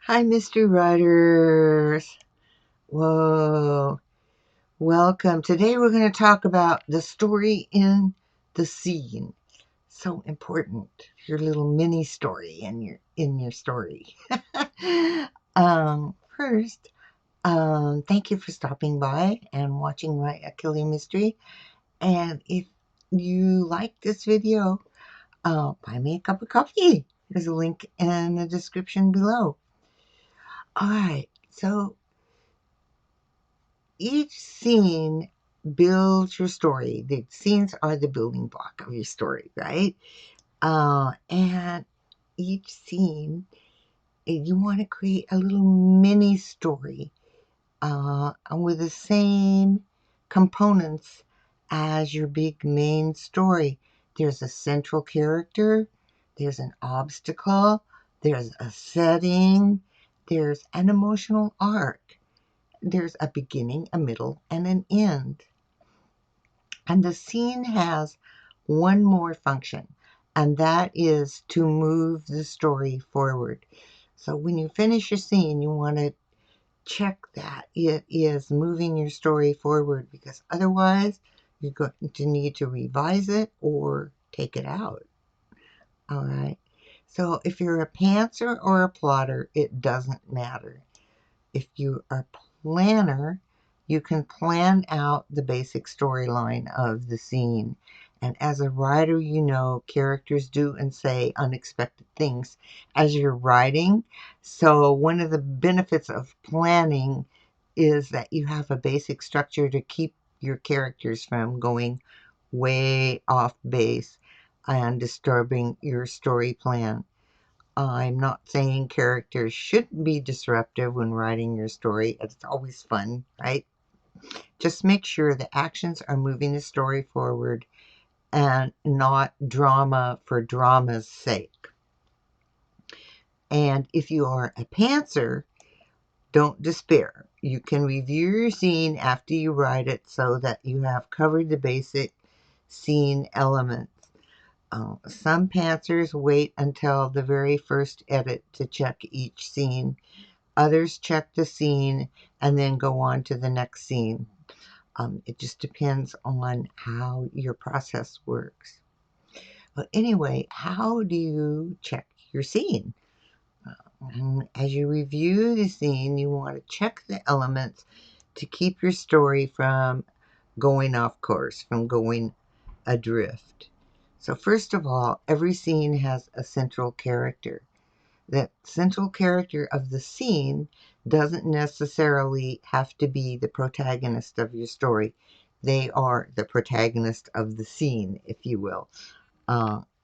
Hi, mystery writers. Whoa. Welcome. Today we're going to talk about the story in the scene. So important. Your little mini story in your story. First, thank you for stopping by and watching my Achille mystery. And if you like this video, buy me a cup of coffee. There's a link in the description below. All right. So each scene builds your story. The scenes are the building block of your story, right? And each scene, you want to create a little mini story with the same components as your big main story. There's a central character, there's an obstacle, there's a setting, there's an emotional arc. There's a beginning, a middle, and an end. And the scene has one more function, and that is to move the story forward. So when you finish your scene, you want to check that it is moving your story forward, because otherwise you're going to need to revise it or take it out. All right. So if you're a pantser or a plotter, it doesn't matter. If you are a planner, you can plan out the basic storyline of the scene. And as a writer, you know characters do and say unexpected things as you're writing. So one of the benefits of planning is that you have a basic structure to keep your characters from going way off base and disturbing your story plan. I'm not saying characters shouldn't be disruptive when writing your story. It's always fun, right? Just make sure the actions are moving the story forward and not drama for drama's sake. And if you are a pantser, don't despair. You can review your scene after you write it so that you have covered the basic scene elements. Some pantsers wait until the very first edit to check each scene. Others check the scene and then go on to the next scene. It just depends on how your process works. But anyway, how do you check your scene? As you review the scene, you want to check the elements to keep your story from going off course, from going adrift. So first of all, every scene has a central character. That central character of the scene doesn't necessarily have to be the protagonist of your story. They are the protagonist of the scene, if you will.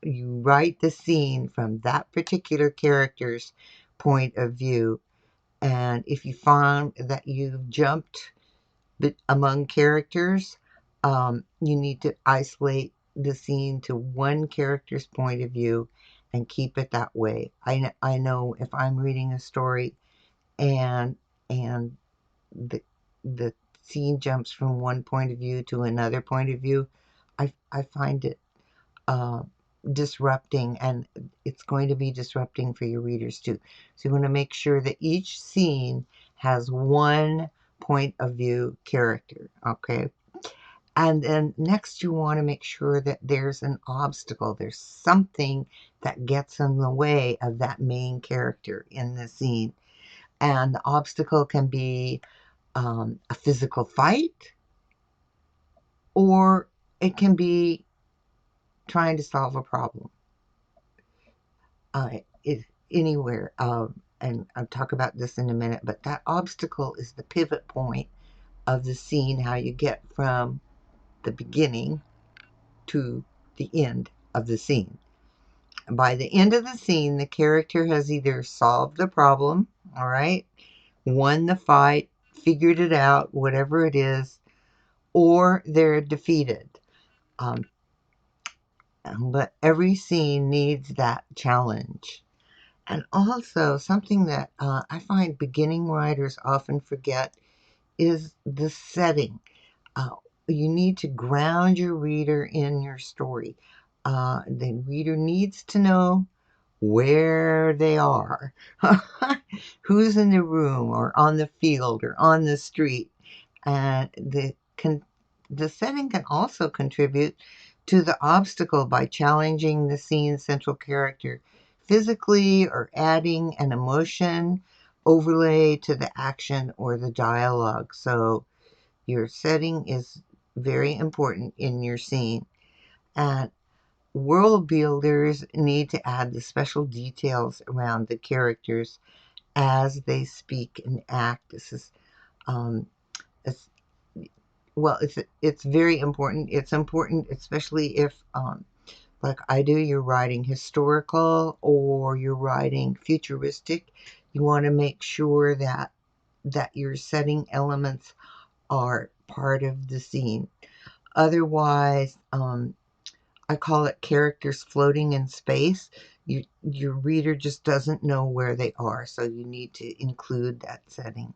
You write the scene from that particular character's point of view. And if you find that you've jumped among characters, you need to isolate the scene to one character's point of view and keep it that way. I know if I'm reading a story and and the scene jumps from one point of view to another point of view, I find it uh, disrupting, and it's going to be disrupting for your readers too. So you want to make sure that each scene has one point of view character, okay? And then next, you want to make sure that there's an obstacle. There's something that gets in the way of that main character in the scene. And the obstacle can be a physical fight, or it can be trying to solve a problem. It, anywhere. And I'll talk about this in a minute, but that obstacle is the pivot point of the scene, how you get from the beginning to the end of the scene. By the end of the scene, the character has either solved the problem, all right, won the fight, figured it out, whatever it is, or they're defeated. Um, but every scene needs that challenge. And also, something that I find beginning writers often forget is the setting. Uh, you need to ground your reader in your story. The reader needs to know where they are, who's in the room or on the field or on the street. And the setting can also contribute to the obstacle by challenging the scene's central character physically or adding an emotion overlay to the action or the dialogue. So your setting is very important in your scene. And world builders need to add the special details around the characters as they speak and act. This is um, it's, well, it's very important. It's important, especially if, like I do, you're writing historical or you're writing futuristic. You want to make sure that your setting elements are part of the scene. Otherwise, I call it characters floating in space. Your reader just doesn't know where they are, so you need to include that setting.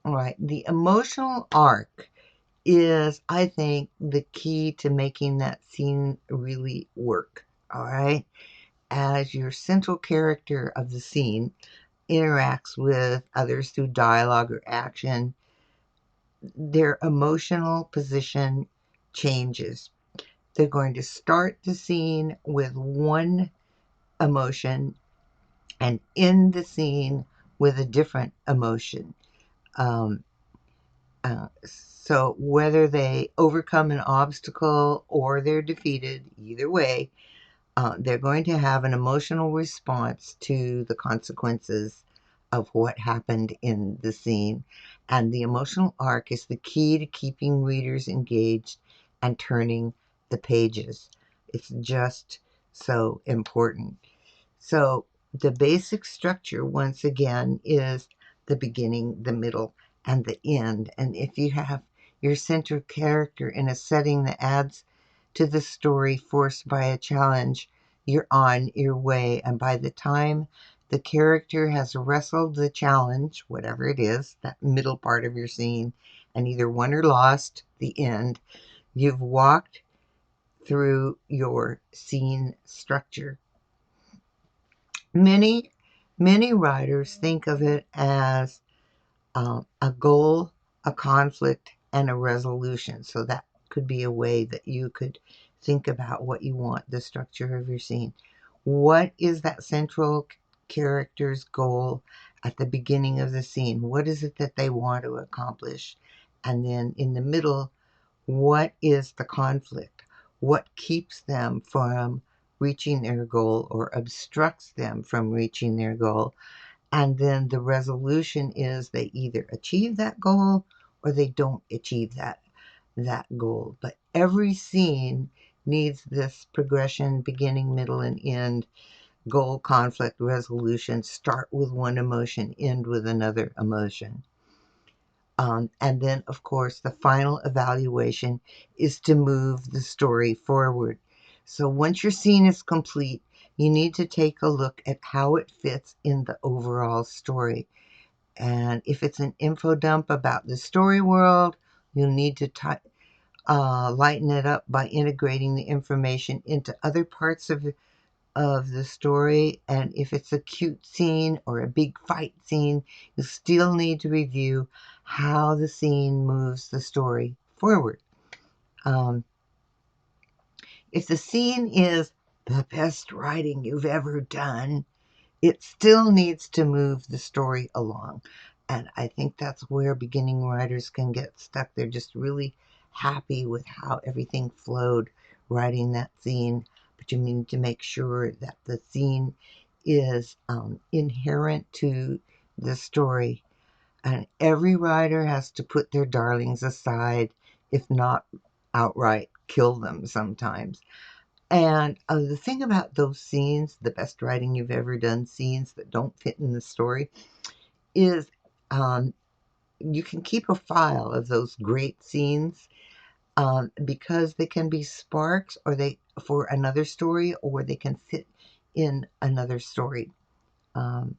All right, the emotional arc is, I think, the key to making that scene really work. All right, as your central character of the scene interacts with others through dialogue or action, their emotional position changes. They're going to start the scene with one emotion and end the scene with a different emotion. Um, so whether they overcome an obstacle or they're defeated, either way, they're going to have an emotional response to the consequences of what happened in the scene. And the emotional arc is the key to keeping readers engaged and turning the pages. It's just so important. So the basic structure, once again, is the beginning, the middle, and the end. And if you have your central character in a setting that adds to the story forced by a challenge, you're on your way. And by the time the character has wrestled the challenge, whatever it is, that middle part of your scene, and either won or lost the end, you've walked through your scene structure. Many, many writers think of it as a goal, a conflict, and a resolution. So that could be a way that you could think about what you want the structure of your scene. What is that central character's goal at the beginning of the scene? What is it that they want to accomplish? And then in the middle, what is the conflict? What keeps them from reaching their goal or obstructs them from reaching their goal? And then the resolution is they either achieve that goal or they don't achieve that goal. But every scene needs this progression, beginning, middle, and end, goal, conflict, resolution. Start with one emotion, end with another emotion. And then, of course, the final evaluation is to move the story forward. So once your scene is complete, you need to take a look at how it fits in the overall story. And if it's an info dump about the story world, you'll need to lighten it up by integrating the information into other parts of the story. And if it's a cute scene or a big fight scene, you still need to review how the scene moves the story forward. Um, if the scene is the best writing you've ever done, it still needs to move the story along. And I think that's where beginning writers can get stuck. They're just really happy with how everything flowed writing that scene. But you need to make sure that the scene is inherent to the story. And every writer has to put their darlings aside, if not outright kill them sometimes. And the thing about those scenes, the best writing you've ever done scenes that don't fit in the story, is um, you can keep a file of those great scenes because they can be sparks or they for another story or they can fit in another story. Um,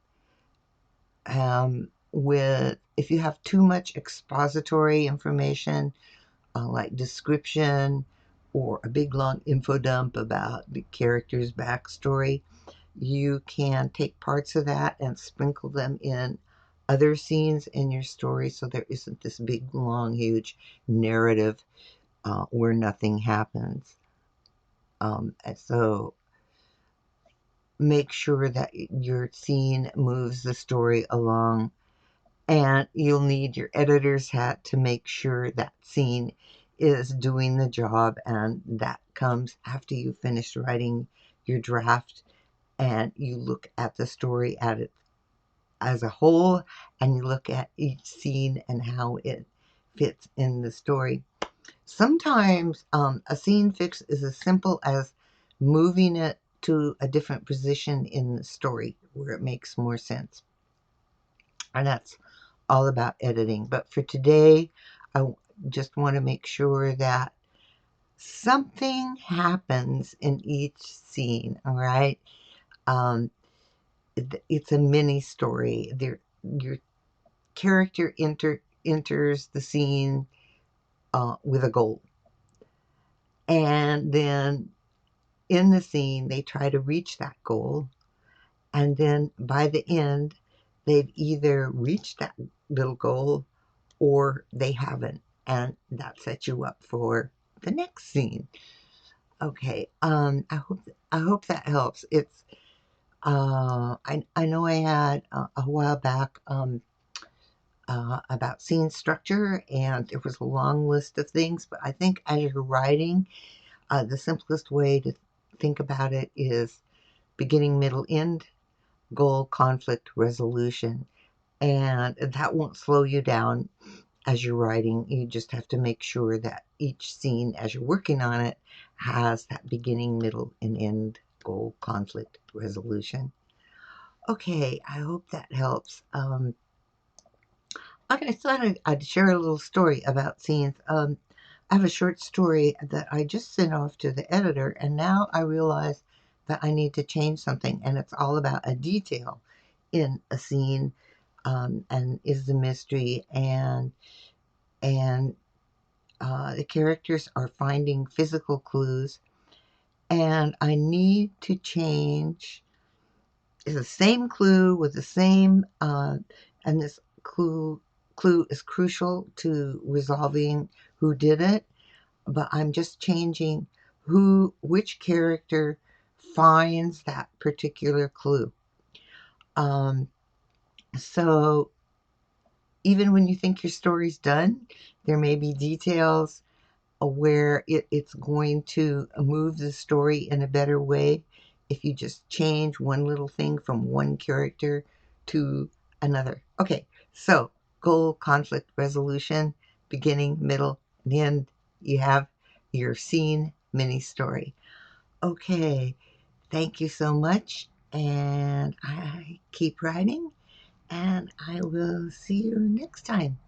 with if you have too much expository information, like description or a big long info dump about the character's backstory, You can take parts of that and sprinkle them in other scenes in your story so there isn't this big, long, huge narrative where nothing happens. And so make sure that your scene moves the story along, and you'll need your editor's hat to make sure that scene is doing the job, and that comes after you finish writing your draft and you look at the story at it as a whole, and you look at each scene and how it fits in the story. Sometimes a scene fix is as simple as moving it to a different position in the story where it makes more sense. And that's all about editing. But for today, I just want to make sure that something happens in each scene, all right? Um, it's a mini story. Your character enters the scene with a goal. And then in the scene, they try to reach that goal. And then by the end, they've either reached that little goal or they haven't. And that sets you up for the next scene. Okay. I hope that helps. It's I know I had a while back about scene structure, and there was a long list of things. But I think as you're writing, the simplest way to think about it is beginning, middle, end, goal, conflict, resolution. And that won't slow you down as you're writing. You just have to make sure that each scene, as you're working on it, has that beginning, middle, and end, goal, conflict, resolution. Okay, I hope that helps. Okay, I thought I'd share a little story about scenes. I have a short story that I just sent off to the editor, and now I realize that I need to change something, and it's all about a detail in a scene, and is the mystery, and the characters are finding physical clues, and I need to change. It's the same clue with the same, and this clue is crucial to resolving who did it, but I'm just changing which character finds that particular clue. Um, so even when you think your story's done, there may be details where it's going to move the story in a better way if you just change one little thing from one character to another. Okay, so goal, conflict, resolution, beginning, middle, and end. You have your scene mini story. Okay, thank you so much, and I keep writing, and I will see you next time.